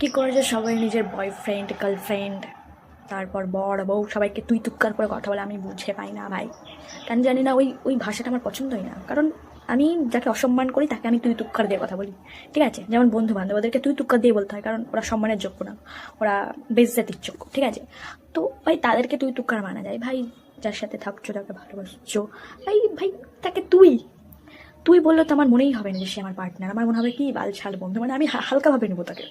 কী করে যে সবাই নিজের বয়ফ্রেন্ড গার্লফ্রেন্ড তারপর বর বউ সবাইকে তুই তুক্কার করে কথা বলে আমি বুঝে পাই না ভাই। কেন জানি না, ওই ওই ভাষাটা আমার পছন্দই না। কারণ আমি যাকে অসম্মান করি তাকে আমি তুই তুক্কার দিয়ে কথা বলি, ঠিক আছে? যেমন বন্ধু বান্ধব ওদেরকে তুই তুক্কার দিয়ে বলতে হয়, কারণ ওরা সম্মানের যোগ্য না, ওরা বেইজ্জতির যোগ্য, ঠিক আছে? তো ভাই তাদেরকে তুই তুক্কার মানা যায় ভাই। যার সাথে থাকছো, তাকে ভালোবাসছো, ভাই ভাই তাকে তুই তুই বললে তো আমার মনেই হবে না যে সে আমার পার্টনার। আমার মনে হবে কি বালছাল বন্ধু, মানে আমি হালকাভাবে নেবো তাকে,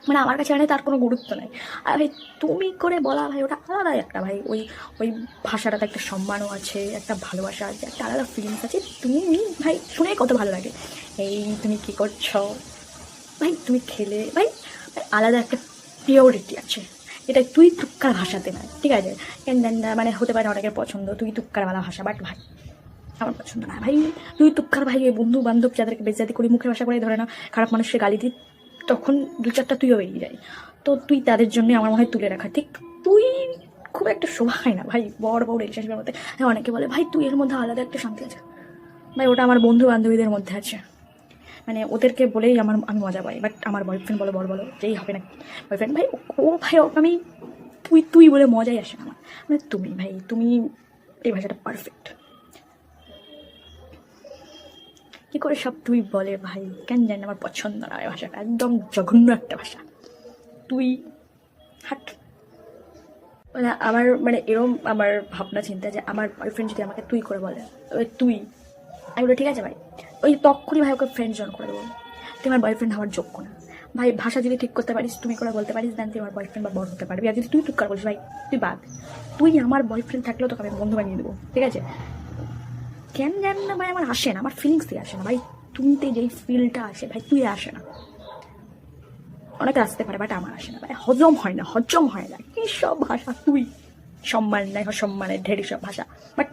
মানে আমার কাছে মানে তার কোনো গুরুত্ব নাই। আর ভাই তুমি করে বলা ভাই ওটা আলাদাই একটা ভাই, ওই ওই ভাষাটাতে একটা সম্মানও আছে, একটা ভালোবাসা আছে, একটা আলাদা ফিলিংস আছে। তুমি ভাই শুনে কত ভালো লাগে, এই তুমি কি করছো, ভাই তুমি খেলে, ভাই ভাই আলাদা একটা পিওরিটি আছে। এটা তুই তুক্কার ভাষাতে নয়, ঠিক আছে? মানে হতে পারে অনেকের পছন্দ তুই তুক্কারওয়ালা ভাষা, বাট ভাই আমার পছন্দ না ভাই। তুই তুক্কার ভাই বন্ধু বান্ধব যাদেরকে বেজ্জাতি করি, মুখের ভাষা করে ধরে না, খারাপ মানুষকে গালি দিই, তখন দু চারটা তুইও বেরিয়ে যায়। তো তুই তাদের জন্য আমার মনে হয় তুলে রাখা ঠিক। তুই খুব একটা শোভা হয় না ভাই বড় বড় রিলেশনশিপের মধ্যে। হ্যাঁ অনেকে বলে ভাই তুই এর মধ্যে আলাদা একটা শান্তি আছে, ভাই ওটা আমার বন্ধু বান্ধবীদের মধ্যে আছে, মানে ওদেরকে বলেই আমি মজা পাই। বাট আমার বয়ফ্রেন্ড বলো বড় বলো যেই হবে না বয়ফ্রেন্ড ভাই, ও ভাই ওকে আমি তুই তুই বলে মজাই আসে না আমার। মানে তুমি ভাই তুমি এই ভাষাটা পারফেক্ট। কি করে সব তুই বলে ভাই, কেন জানি না, আমার পছন্দ না এই ভাষাটা, একদম জঘন্য একটা ভাষা। তুই হাট। মানে আমার মানে এরম আমার ভাবনা চিন্তা যে আমার বয়ফ্রেন্ড যদি আমাকে তুই করে বলে, তবে তুই, আমি বলি ঠিক আছে ভাই, ওই তখনই ভাই ওকে ফ্রেন্ড জয়েন করে দেবো। তুই আমার বয়ফ্রেন্ড হওয়ার যোগ্য না ভাই। ভাষা যদি ঠিক করতে পারিস, তুমি করে বলতে পারিস, দেন তুই আমার বয়ফ্রেন্ড বা বড় হতে পারবি। আর যদি তুই তুই করে বলিস ভাই, তুই বাদ। তুই আমার বয়ফ্রেন্ড থাকলেও তোকে আমি বন্ধু বানিয়ে দেবো, ঠিক আছে? কেন জানি না ভাই আমার আসে না, আমার ফিলিংসই আসে না ভাই। তুমিতে যেই ফিলটা আসে ভাই তুই আসে না। অনেকে আসতে পারে বাট আমার আসে না ভাই, হজম হয় না, হজম হয় না। কি সব ভাষা তুই, সম্মান নাই, সম্মানের ঢেরি সব ভাষা, বাট